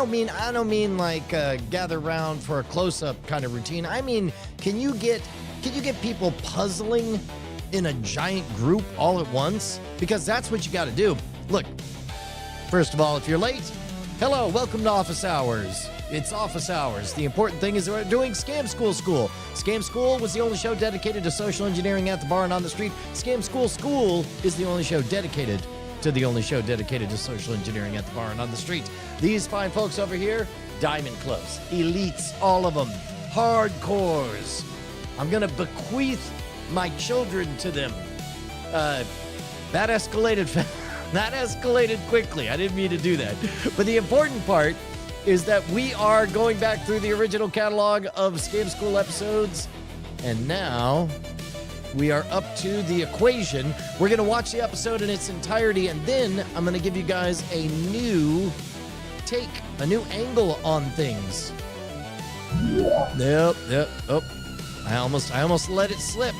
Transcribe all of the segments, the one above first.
don't mean like gather around for a close-up kind of routine. I mean, can you get people puzzling in a giant group all at once? Because that's what you got to do. Look, first of all, if you're late, hello, welcome to Office Hours. It's Office Hours. The important thing is we're doing Scam School School. Scam School was the only show dedicated to social engineering at the bar and on the street. Scam School School is the only show dedicated to social engineering at the bar and on the street. These fine folks over here, diamond clubs, elites, all of them, hardcores. I'm going to bequeath my children to them. That escalated quickly. I didn't mean to do that. But the important part is that we are going back through the original catalog of Scam School episodes, and now we are up to the equation. We're going to watch the episode in its entirety, and then I'm going to give you guys a new take, a new angle on things. Yep. Oh, I almost let it slip.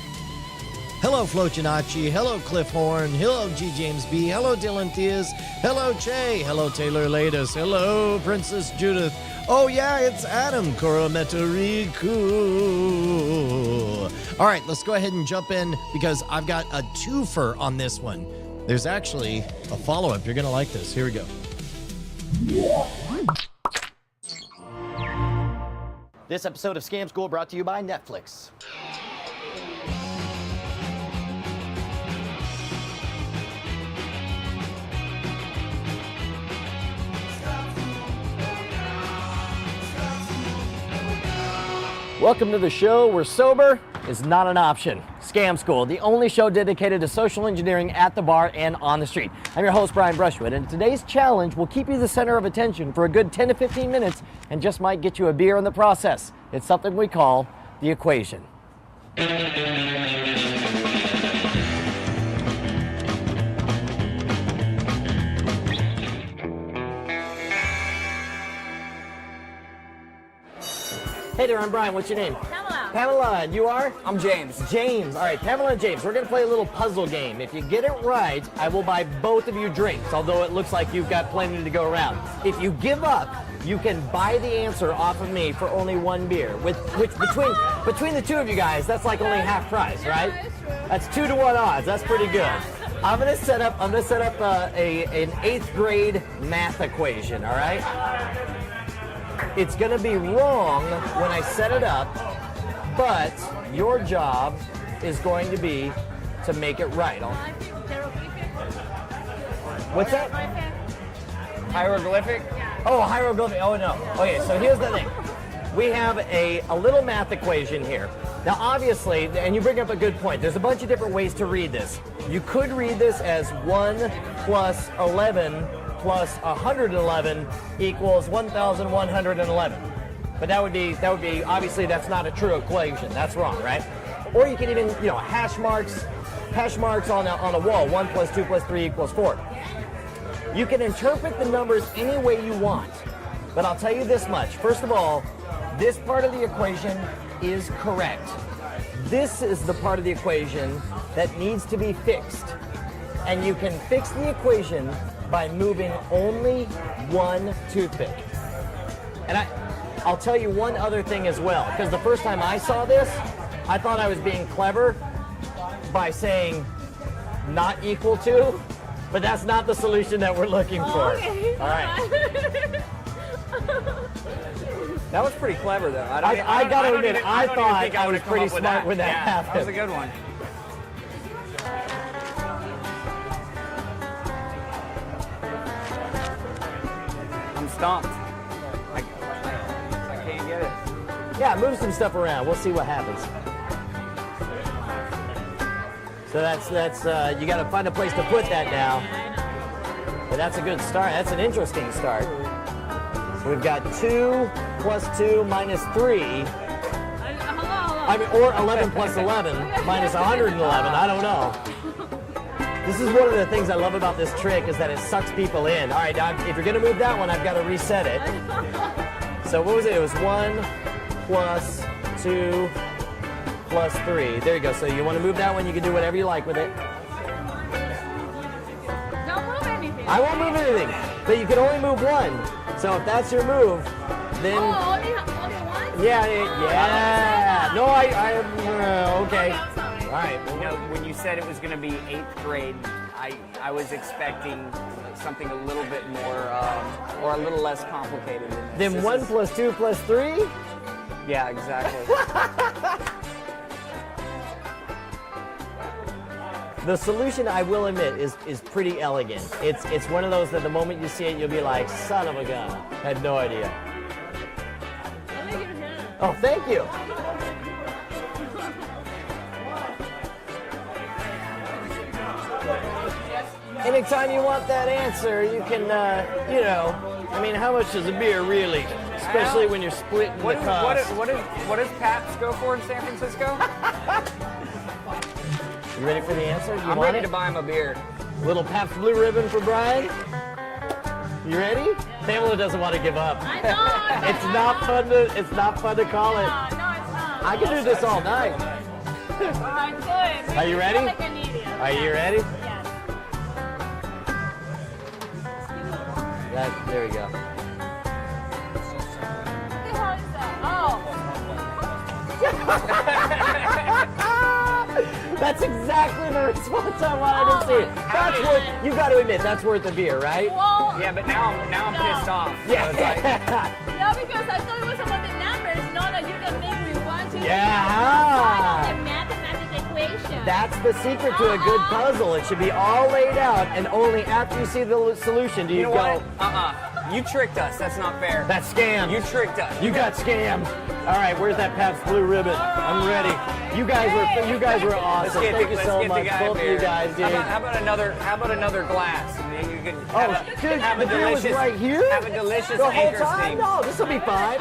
Hello, Flocinaci. Hello, Cliff Horn. Hello, G. James B. Hello, Dylan Theas. Hello, Che. Hello, Taylor Ladis. Hello, Princess Judith. Oh, yeah, it's Adam Korometoriku. All right, let's go ahead and jump in because I've got a twofer on this one. There's actually a follow-up. You're going to like this. Here we go. This episode of Scam School brought to you by Netflix. Welcome to the show where sober is not an option. Scam School, the only show dedicated to social engineering at the bar and on the street. I'm your host, Brian Brushwood, and today's challenge will keep you the center of attention for a good 10 to 15 minutes and just might get you a beer in the process. It's something we call the equation. Hey there, I'm Brian. What's your name? Pamela. Pamela, and you are? I'm James. James. All right, Pamela and James, we're going to play a little puzzle game. If you get it right, I will buy both of you drinks, although it looks like you've got plenty to go around. If you give up, you can buy the answer off of me for only one beer. Which between the two of you guys, that's like only half price, right? Yeah, that's 2-to-1 odds. That's pretty good. I'm gonna set up an 8th grade math equation. All right. It's gonna be wrong when I set it up, but your job is going to be to make it right. What's that? Hieroglyphic? Oh, hieroglyphic. Oh, no. Okay, so here's the thing. We have a little math equation here. Now, obviously, and you bring up a good point, there's a bunch of different ways to read this. You could read this as 1 plus 11 plus 111 equals 1,111. But that would be obviously that's not a true equation. That's wrong, right? Or you can even, hash marks on a wall. 1 plus 2 plus 3 equals 4. You can interpret the numbers any way you want. But I'll tell you this much. First of all, this part of the equation is correct. This is the part of the equation that needs to be fixed. And you can fix the equation by moving only one toothpick. And I'll tell you one other thing as well, because the first time I saw this, I thought I was being clever by saying not equal to, but that's not the solution that we're looking for. Okay. All right. That was pretty clever, though. I gotta admit, I thought I was pretty smart when that happened. That was a good one. I'm stumped. I can't get it. Yeah, move some stuff around. We'll see what happens. So that's you got to find a place to put that now. But that's a good start. That's an interesting start. So we've got 2 plus 2 minus 3. I mean, or 11 plus 11 minus 111. I don't know. This is one of the things I love about this trick is that it sucks people in. All right, now if you're going to move that one, I've got to reset it. So what was it? It was 1 plus 2 plus 3. There you go. So you want to move that one, you can do whatever you like with it. Don't move anything. I won't move anything, but you can only move one. So if that's your move, then only one? yeah. No, okay. I'm sorry. All right. You know, when you said it was going to be 8th grade, I was expecting something a little bit more, or a little less complicated than this. Then This 1 is- plus 2 plus 3? Yeah, exactly. The solution, I will admit, is pretty elegant. It's one of those that the moment you see it, you'll be like, son of a gun. Had no idea. Let me give it here. Oh, thank you. Anytime you want that answer, you can, I mean, how much is a beer really? Especially when you're splitting the cost. What does Pabst go for in San Francisco? You ready for the answer? I'm ready to buy him a beer. Little Pabst Blue Ribbon for Brian. You ready? Pamela doesn't want to give up. I know. It's not fun to call it. No, it's not. I can do this all night. I could. Are you ready? Like an idiot. Are you ready? Yes. There we go. What the hell is that? Oh. That's exactly the response I wanted to see. That's worth. You got to admit that's worth a beer, right? Well, Yeah, but now I'm pissed off. Yeah. no, because I thought it was about the numbers, not that you can make me want to. Yeah. The mathematical equation. That's the secret to a good puzzle. It should be all laid out, and only after you see the solution do you, You know go, what? You tricked us. That's not fair. that's scam. You tricked us. You got scammed. All right, where's that Pabst Blue Ribbon? I'm ready. You guys were awesome. Thank you so much, both of you guys, dude. How about another glass? And then you can Oh, dude, have the a beer was delicious, right here. Have a delicious The whole anchor time? steam. No, this will be fine.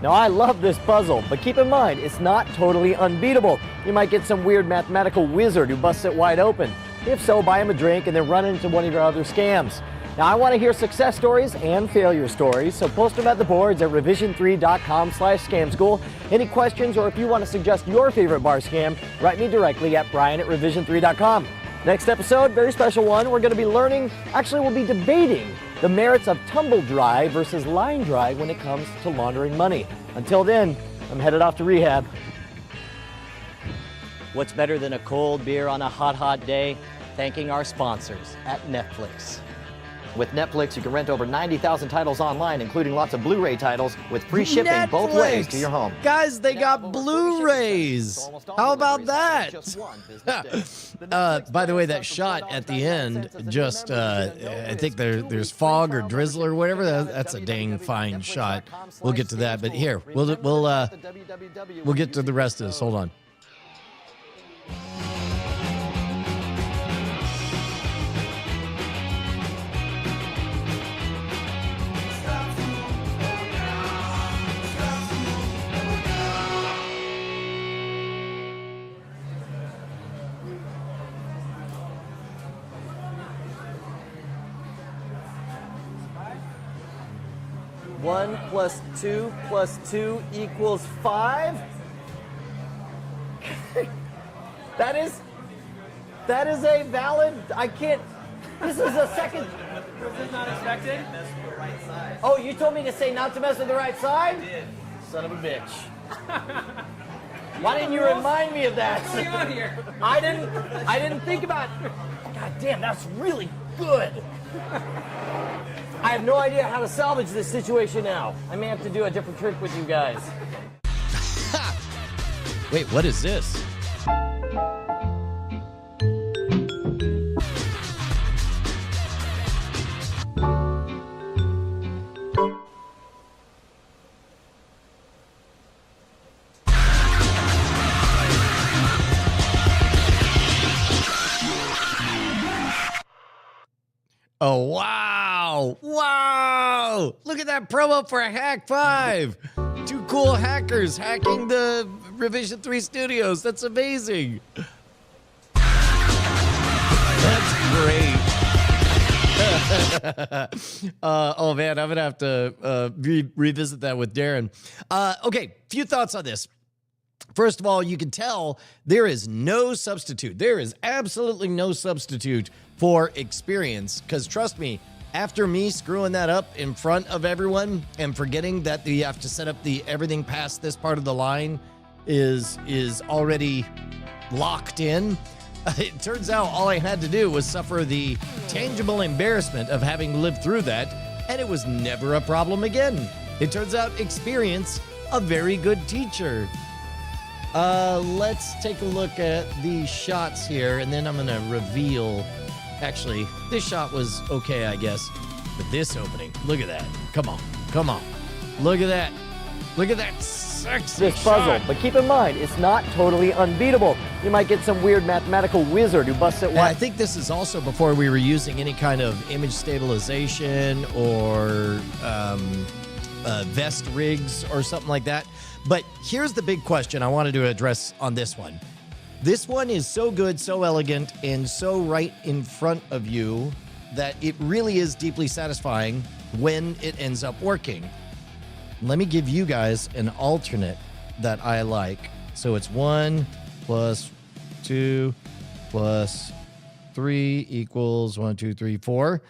Now, I love this puzzle, but keep in mind, it's not totally unbeatable. You might get some weird mathematical wizard who busts it wide open. If so, buy him a drink and then run into one of your other scams. Now, I want to hear success stories and failure stories, so post them at the boards at revision3.com/scamschool. Any questions, or if you want to suggest your favorite bar scam, write me directly at brian@revision3.com. Next episode, very special one, we're going to be we'll be debating the merits of tumble dry versus line dry when it comes to laundering money. Until then, I'm headed off to rehab. What's better than a cold beer on a hot day? Thanking our sponsors at Netflix. With Netflix, you can rent over 90,000 titles online, including lots of Blu-ray titles, with free shipping both ways to your home. Guys, they got Blu-rays. How about that? By the way, that shot at the end, just I think there's fog or drizzle or whatever. That's a dang fine shot. We'll get to that, but here we'll get to the rest of this. Hold on. One plus two equals 5? That is a valid, I can't, this is a second. Was this not expected? Oh, you told me to say not to mess with the right side? I did. Son of a bitch. Why didn't you remind me of that? What's going on here? I didn't think about, God damn, that's really good. I have no idea how to salvage this situation now. I may have to do a different trick with you guys. Wait, what is this? Oh, wow. Wow. Look at that promo for Hack 5. Two cool hackers hacking the Revision 3 studios. That's amazing. That's great. Oh, man, I'm going to have to revisit that with Darren. Okay, few thoughts on this. First of all, you can tell there is no substitute. There is absolutely no substitute for experience. Because trust me, after me screwing that up in front of everyone and forgetting that you have to set up the everything past this part of the line is already locked in, it turns out all I had to do was suffer the tangible embarrassment of having lived through that, and it was never a problem again. It turns out experience, a very good teacher. Let's take a look at these shots here, and then I'm going to reveal. Actually, this shot was okay, I guess. But this opening, look at that. Come on. Look at that. Look at that sexy This puzzle, shot. but keep in mind, it's not totally unbeatable. You might get some weird mathematical wizard who busts it And I wide. think this is also before we were using any kind of image stabilization or vest rigs or something like that. But here's the big question I wanted to address on this one. This one is so good, so elegant, and so right in front of you that it really is deeply satisfying when it ends up working. Let me give you guys an alternate that I like. So it's 1 plus 2 plus 3 equals 1, 2, 3, 4.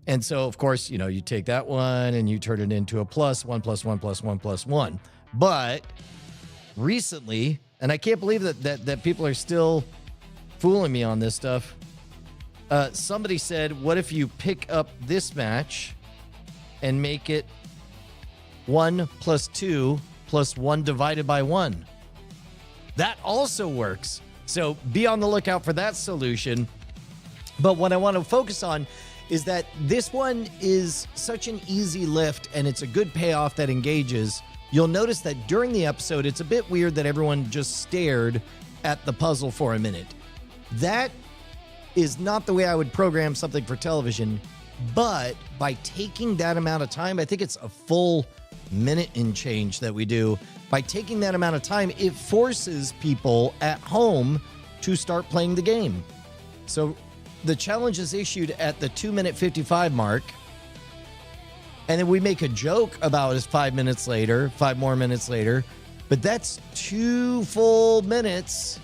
And so, of course, you know, you take that one and you turn it into a plus 1 plus 1 plus 1 plus 1. But recently, and I can't believe that people are still fooling me on this stuff. Somebody said, what if you pick up this match and make it 1 plus 2 plus 1 divided by 1? That also works. So be on the lookout for that solution. But what I want to focus on is that this one is such an easy lift and it's a good payoff that engages. You'll notice that during the episode, it's a bit weird that everyone just stared at the puzzle for a minute. That is not the way I would program something for television, but by taking that amount of time, I think it's a full minute and change that we do. By taking that amount of time, it forces people at home to start playing the game. So the challenge is issued at the 2-minute 55 mark. And then we make a joke about it 5 minutes later, 5 more minutes later. But that's 2 full minutes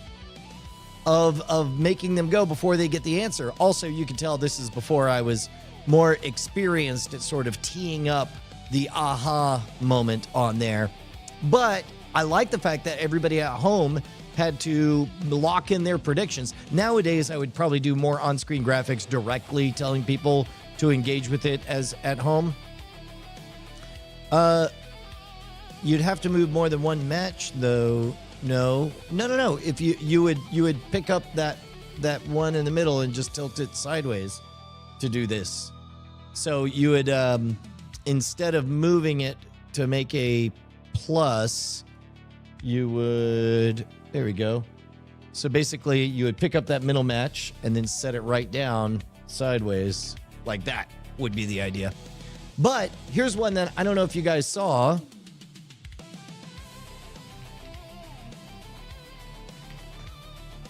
of making them go before they get the answer. Also, you can tell this is before I was more experienced at sort of teeing up the aha moment on there. But I like the fact that everybody at home had to lock in their predictions. Nowadays, I would probably do more on-screen graphics directly telling people to engage with it as at home. You'd have to move more than one match, though. No. If you would pick up that one in the middle and just tilt it sideways to do this. So you would instead of moving it to make a plus, you would, there we go. So basically, you would pick up that middle match and then set it right down sideways like that would be the idea. But here's one that I don't know if you guys saw.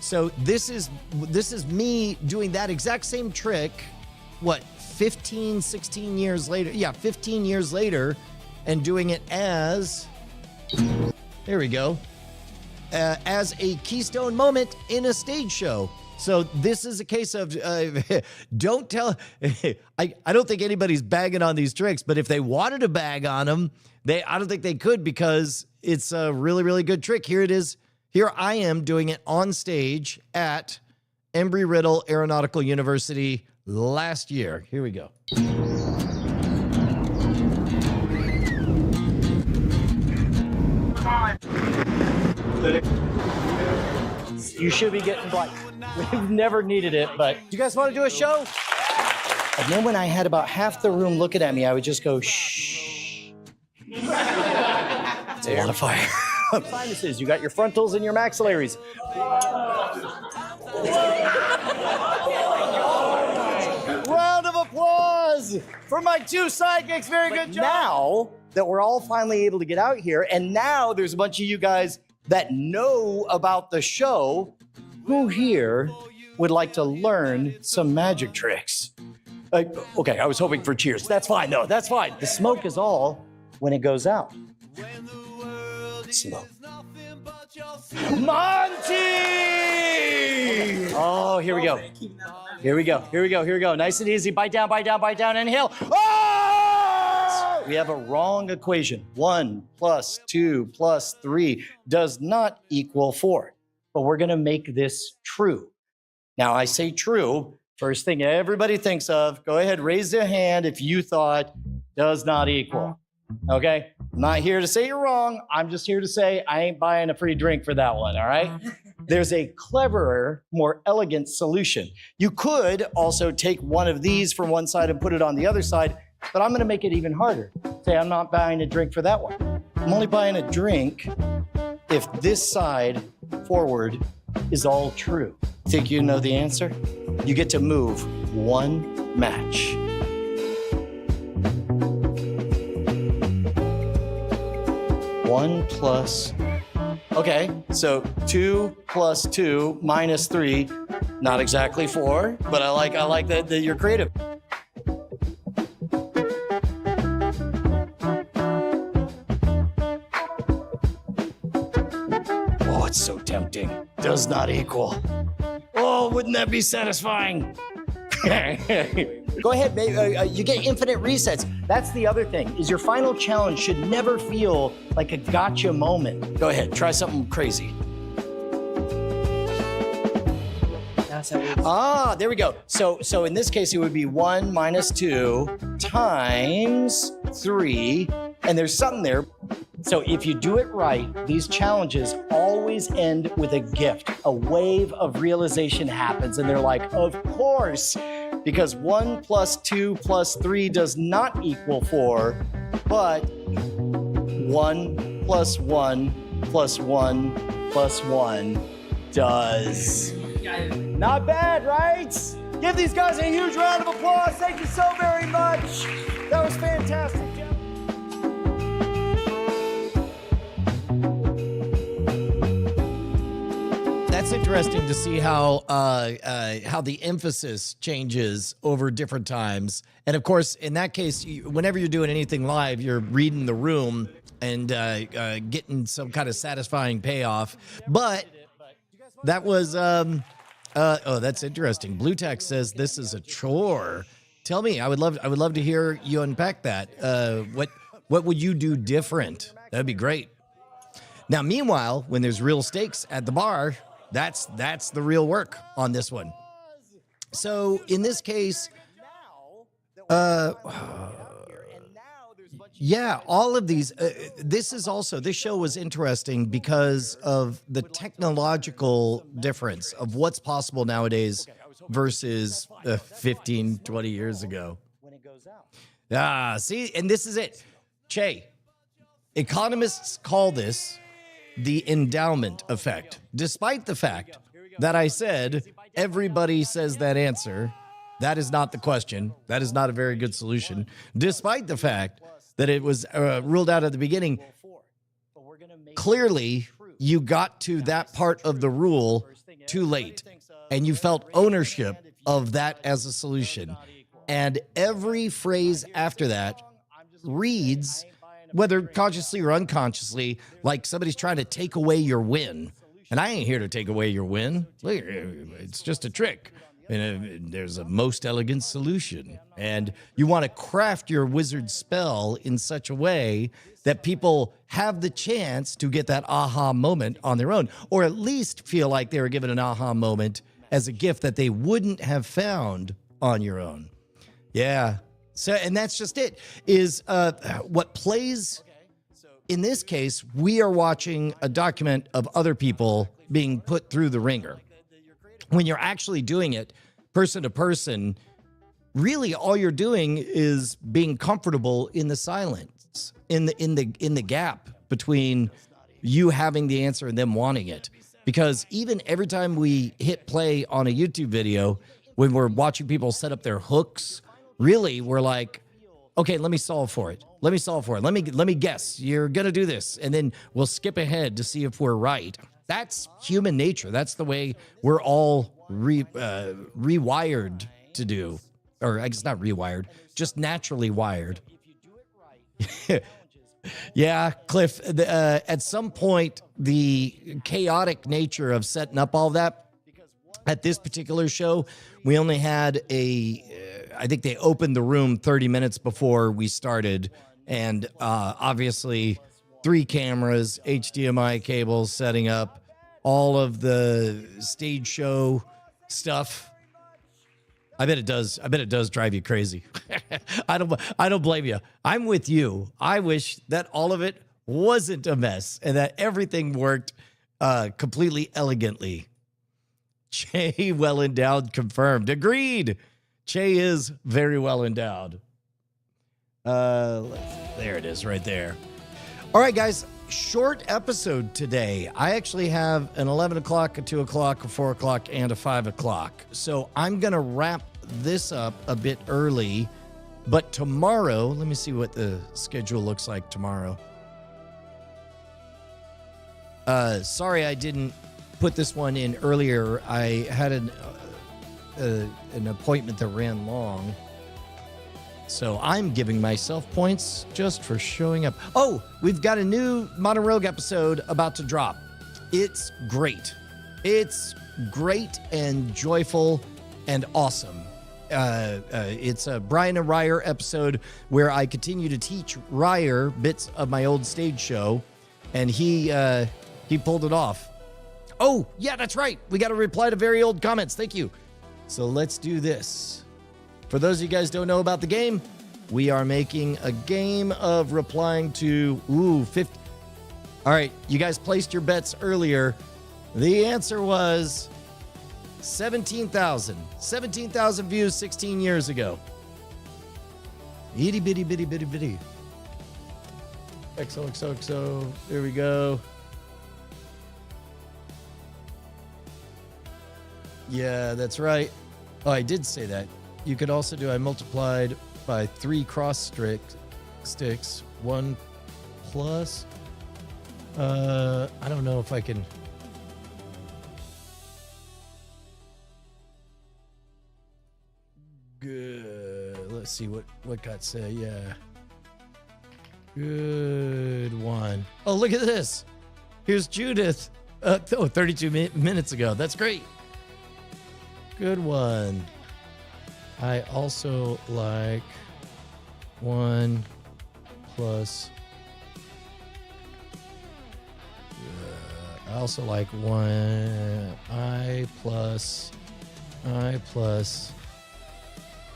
So this is me doing that exact same trick, 16 years later? Yeah, 15 years later, and doing it as, there we go, as a keystone moment in a stage show. So this is a case of don't tell. I don't think anybody's bagging on these tricks, but if they wanted to bag on them, I don't think they could because it's a really, really good trick. Here it is. Here I am doing it on stage at Embry-Riddle Aeronautical University last year. Here we go. You should be getting black. We've never needed it, but do you guys want to do a show? And then when I had about half the room looking at me, I would just go, shh. It's a lot of fire. Sinuses, you got your frontals and your maxillaries. Round of applause for my 2 sidekicks. Very good job. Now that we're all finally able to get out here, and now there's a bunch of you guys that know about the show, who here would like to learn some magic tricks? Okay, I was hoping for cheers. That's fine, though. That's fine. The smoke is all when it goes out. Smoke. Monty! Oh, here we go. Here we go. Here we go. Here we go. Nice and easy. Bite down, bite down, bite down. Inhale. Oh! We have a wrong equation. 1 plus 2 plus 3 does not equal 4. But we're going to make this true. Now, I say true. First thing everybody thinks of, go ahead, raise their hand if you thought does not equal. Okay? I'm not here to say you're wrong. I'm just here to say I ain't buying a free drink for that one. All right? There's a cleverer, more elegant solution. You could also take one of these from one side and put it on the other side, but I'm going to make it even harder. Say I'm not buying a drink for that one. I'm only buying a drink if this side forward is all true. Think you know the answer? You get to move one match. One plus. Okay, so 2 plus 2 minus 3, not exactly 4, but I like that you're creative. Oh, it's so tempting. Does not equal. Oh, wouldn't that be satisfying? Go ahead, babe. You get infinite resets. That's the other thing, is your final challenge should never feel like a gotcha moment. Go ahead, try something crazy. Ah, there we go. So in this case, it would be 1 minus 2 times 3, and there's something there. So if you do it right, these challenges always end with a gift. A wave of realization happens, and they're like, of course, because 1 plus 2 plus 3 does not equal 4, but 1 plus 1 plus 1 plus 1 does. Not bad, right? Give these guys a huge round of applause. Thank you so very much. That was fantastic. That's interesting to see how the emphasis changes over different times. And of course, in that case, whenever you're doing anything live, you're reading the room and getting some kind of satisfying payoff. But that was oh, that's interesting. Blue Tech says this is a chore. Tell me, I would love to hear you unpack that. What would you do different? That'd be great. Now, meanwhile, when there's real stakes at the bar, that's the real work on this one. So in this case, yeah, all of these, this show was interesting because of the technological difference of what's possible nowadays versus 15, 20 years ago. See, and this is it. Che, economists call this the endowment effect, despite the fact that I said everybody says that answer. That is not the question. That is not a very good solution, despite the fact that it was ruled out at the beginning. Clearly, you got to that part of the rule too late, and you felt ownership of that as a solution. And every phrase after that reads, whether consciously or unconsciously, like somebody's trying to take away your win. And I ain't here to take away your win. It's just a trick. And there's a most elegant solution. And you want to craft your wizard spell in such a way that people have the chance to get that aha moment on their own, or at least feel like they were given an aha moment as a gift that they wouldn't have found on your own. Yeah. So, and that's just it, is what plays in this case. We are watching a document of other people being put through the ringer. When you're actually doing it person to person, really all you're doing is being comfortable in the silence, in the gap between you having the answer and them wanting it. Because even every time we hit play on a YouTube video, when we're watching people set up their hooks, really, we're like, okay, let me solve for it. Let me guess. You're going to do this. And then we'll skip ahead to see if we're right. That's human nature. That's the way we're all rewired to do. Or I guess not rewired, just naturally wired. Yeah, Cliff, at some point, the chaotic nature of setting up all that At this particular show, we only had I think they opened the room 30 minutes before we started. And obviously, 3 cameras, HDMI cables setting up, all of the stage show stuff. I bet it does. I bet it does drive you crazy. I don't blame you. I'm with you. I wish that all of it wasn't a mess and that everything worked completely elegantly. Che well endowed confirmed. Agreed. Che is very well endowed. There it is right there. All right, guys. Short episode today. I actually have an 11 o'clock, a 2 o'clock, a 4 o'clock, and a 5 o'clock. So I'm going to wrap this up a bit early. But tomorrow, let me see what the schedule looks like tomorrow. Sorry I didn't put this one in earlier. I had an appointment that ran long. So I'm giving myself points just for showing up. Oh, we've got a new Modern Rogue episode about to drop. It's great. It's great and joyful and awesome. It's a Brian and Ryer episode where I continue to teach Ryer bits of my old stage show, and he pulled it off. Oh, yeah, that's right. We got to reply to very old comments. Thank you. So let's do this. For those of you guys who don't know about the game, we are making a game of replying to 50. All right, you guys placed your bets earlier. The answer was 17,000. 17,000 views 16 years ago. Itty bitty bitty bitty bitty. XOXOXO. There we go. Yeah, that's right. Oh, I did say that. You could also do, I multiplied by 3 cross sticks, 1 plus. I don't know if I can. Good. Let's see what got said. Yeah. Good one. Oh, look at this. Here's Judith. 32 minutes ago. That's great. Good one. I also like 1 plus. I also like 1. I plus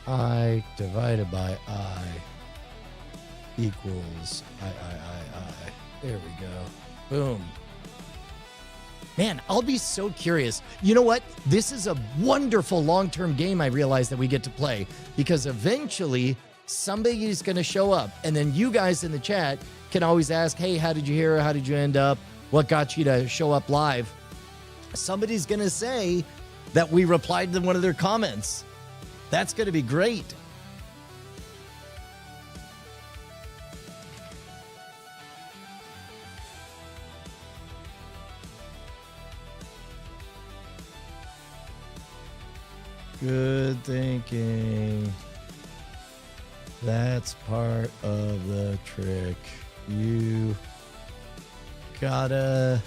I divided by I equals I. There we go. Boom. Man, I'll be so curious. You know what? This is a wonderful long-term game I realize that we get to play, because eventually somebody's going to show up, and then you guys in the chat can always ask, hey, how did you hear? How did you end up? What got you to show up live? Somebody's going to say that we replied to one of their comments. That's going to be great. Good thinking. That's part of the trick. You gotta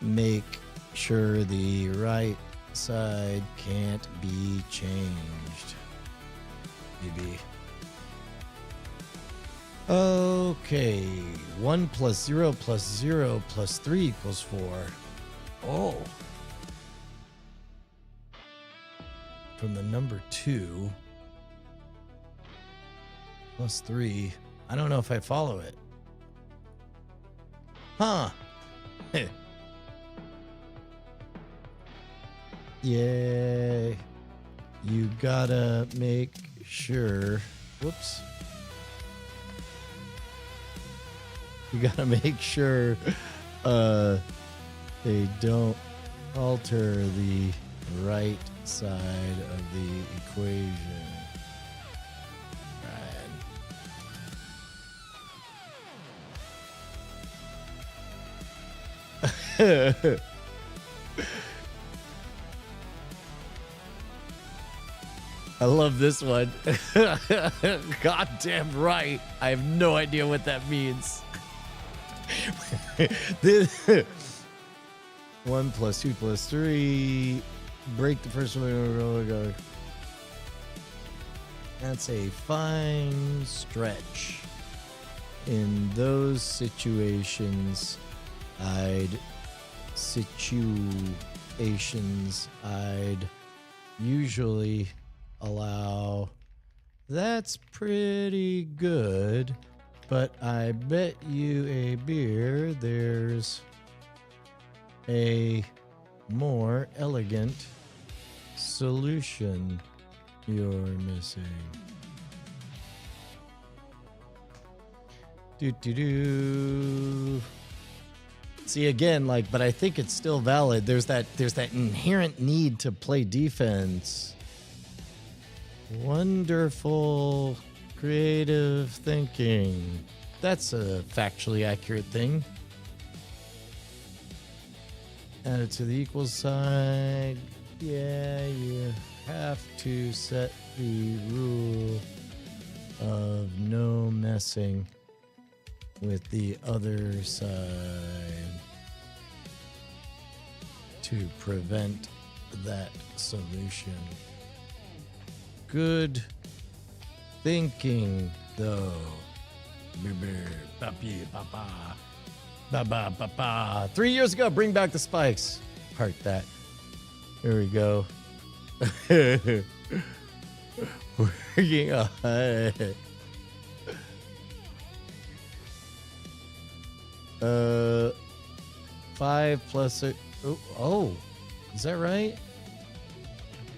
make sure the right side can't be changed. Maybe. Okay. 1 plus 0 plus 0 plus 3 equals 4. Oh. From the number 2 plus 3. I don't know if I follow it. Huh. Yeah. You gotta make sure. Whoops. You gotta make sure they don't alter the right side of the equation. Right. I love this one. Goddamn right. I have no idea what that means. 1 plus 2 plus 3. Break the first one. That's a fine stretch. In those situations, I'd usually allow. That's pretty good, but I bet you a beer there's a more elegant solution you're missing. Do. See again, like, but I think it's still valid. There's that inherent need to play defense. Wonderful creative thinking. That's a factually accurate thing. Add it to the equal sign. Yeah, you have to set the rule of no messing with the other side to prevent that solution. Good thinking, though. 3 years ago, bring back the spikes. Heart that. There we go. Working on it. 5 plus it. Oh, is that right?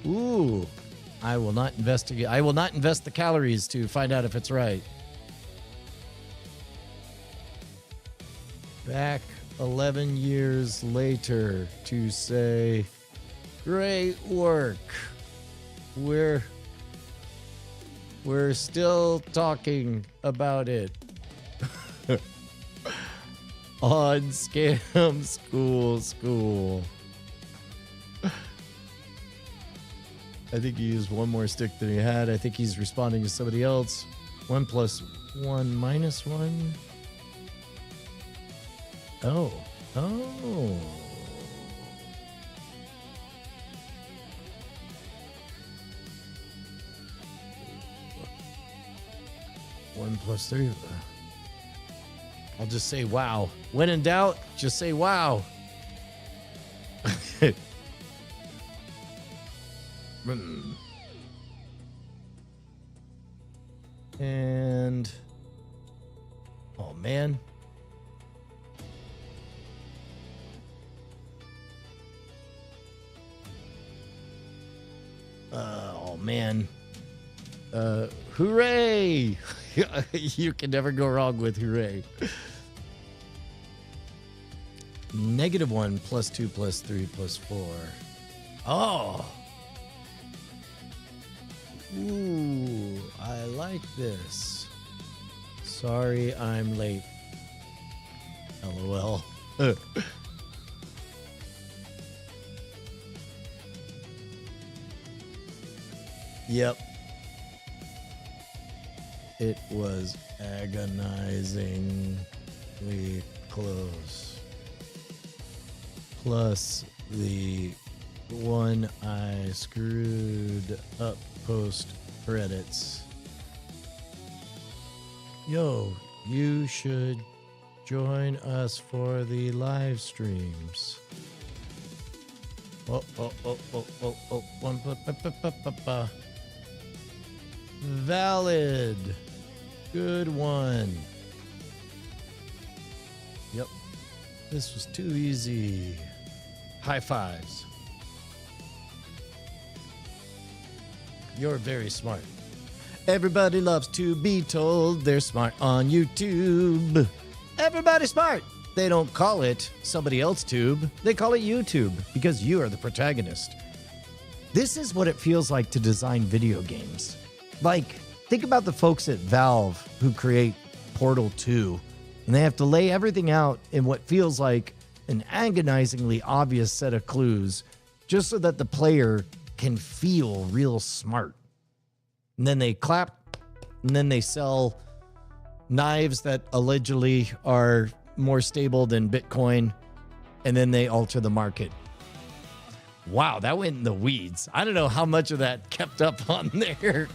Ooh. I will not investigate. I will not invest the calories to find out if it's right. Back 11 years later to say, great work. We're still talking about it. On Scam School. I think he used one more stick than he had. I think he's responding to somebody else. 1 plus 1 minus 1. Oh. 1 plus 3. I'll just say wow. When in doubt, just say wow. And oh man. Oh man. Hooray! You can never go wrong with hooray. -1 plus 2 plus 3 plus 4. Oh. Ooh, I like this. Sorry I'm late. LOL. Yep. It was agonizingly close. Plus the one I screwed up post credits. Yo, you should join us for the live streams. Valid. Good one. Yep. This was too easy. High fives. You're very smart. Everybody loves to be told they're smart on YouTube. Everybody's smart. They don't call it somebody else tube. They call it YouTube because you are the protagonist. This is what it feels like to design video games. Like, think about the folks at Valve who create Portal 2, and they have to lay everything out in what feels like an agonizingly obvious set of clues just so that the player can feel real smart. And then they clap, and then they sell knives that allegedly are more stable than Bitcoin, and then they alter the market. Wow, that went in the weeds. I don't know how much of that kept up on there.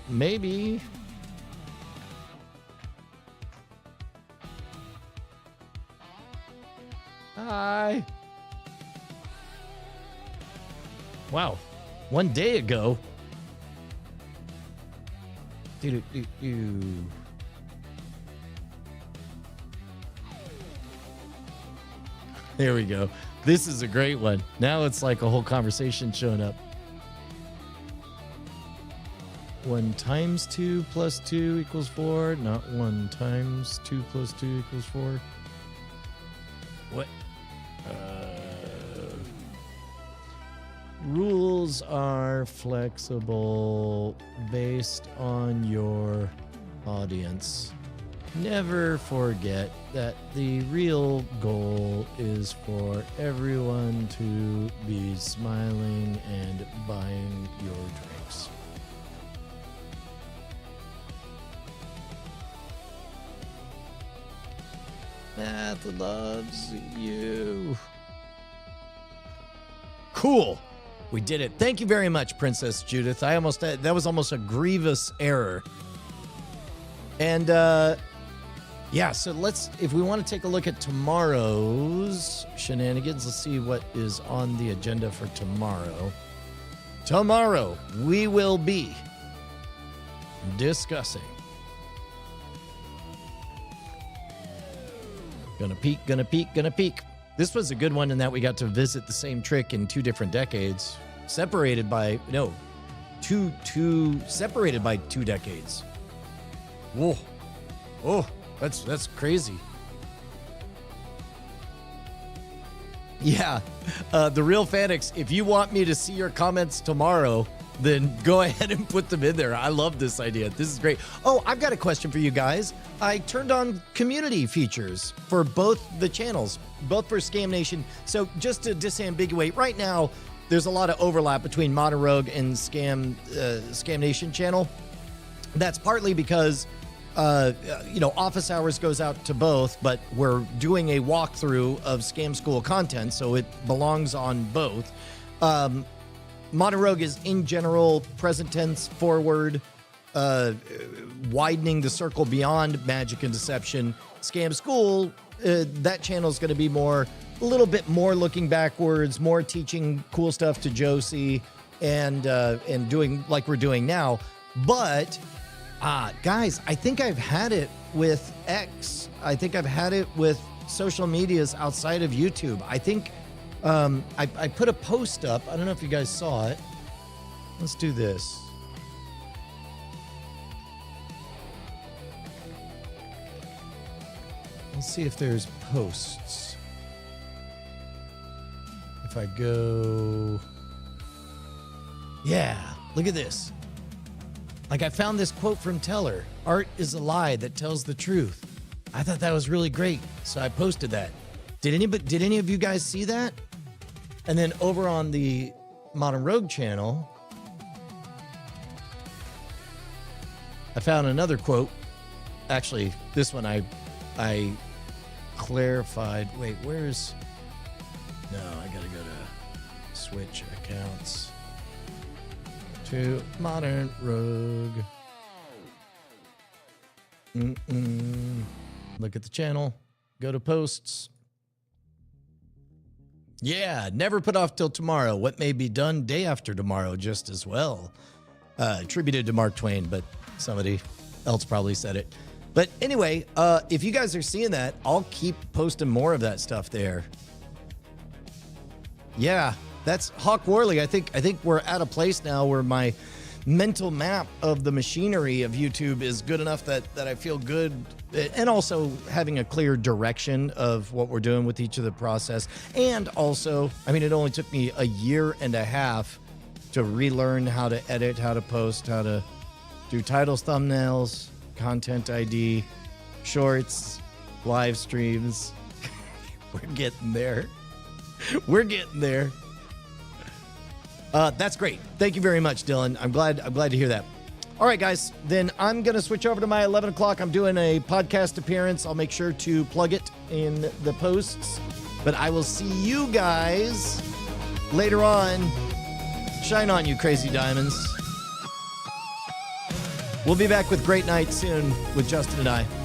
Maybe. Hi. Wow, 1 day ago. Doo-doo-doo-doo. There we go. This is a great one. Now it's like a whole conversation showing up. 1 times 2 plus 2 equals 4. Not 1 times 2 plus 2 equals 4. What? Rules are flexible based on your audience. Never forget that the real goal is for everyone to be smiling and buying your drinks. Math loves you. Cool. We did it. Thank you very much, Princess Judith. That was almost a grievous error. And yeah, so if we want to take a look at tomorrow's shenanigans, let's see what is on the agenda for tomorrow. Tomorrow, we will be discussing. Gonna peek. This was a good one in that we got to visit the same trick in 2 different decades, separated by 2 decades. Whoa. Oh, that's crazy. Yeah, the real Fanix, if you want me to see your comments tomorrow, then go ahead and put them in there. I love this idea. This is great. Oh, I've got a question for you guys. I turned on community features for both the channels, both for Scam Nation. So just to disambiguate, right now, there's a lot of overlap between Modern Rogue and Scam Nation channel. That's partly because office hours goes out to both, but we're doing a walkthrough of Scam School content, so it belongs on both. Modern Rogue is in general present tense forward, widening the circle beyond magic and deception. Scam School, that channel is going to be a little bit more looking backwards, more teaching cool stuff to Josie, and doing like we're doing now. But guys, I think I've had it with X. I think I've had it with social medias outside of YouTube. I think I put a post up. I don't know if you guys saw it. Let's do this. Let's see if there's posts. If I go... Yeah, look at this. Like, I found this quote from Teller. Art is a lie that tells the truth. I thought that was really great, so I posted that. Did any of you guys see that? And then over on the Modern Rogue channel, I found another quote. Actually, this one I clarified. Wait, where's... No, I gotta go to switch accounts to Modern Rogue. Look at the channel. Go to posts. Yeah, never put off till tomorrow. What may be done day after tomorrow just as well. Attributed to Mark Twain, but somebody else probably said it. But anyway, if you guys are seeing that, I'll keep posting more of that stuff there. Yeah, that's Hawk Worley. I think we're at a place now where my mental map of the machinery of YouTube is good enough that I feel good, and also having a clear direction of what we're doing with each of the process. And also, I mean, it only took me a year and a half to relearn how to edit, how to post, how to do titles, thumbnails, content ID, shorts, live streams. We're getting there. We're getting there. That's great. Thank you very much, Dylan. I'm glad to hear that. All right, guys. Then I'm going to switch over to my 11 o'clock. I'm doing a podcast appearance. I'll make sure to plug it in the posts. But I will see you guys later on. Shine on, you crazy diamonds. We'll be back with Great Night soon with Justin and I.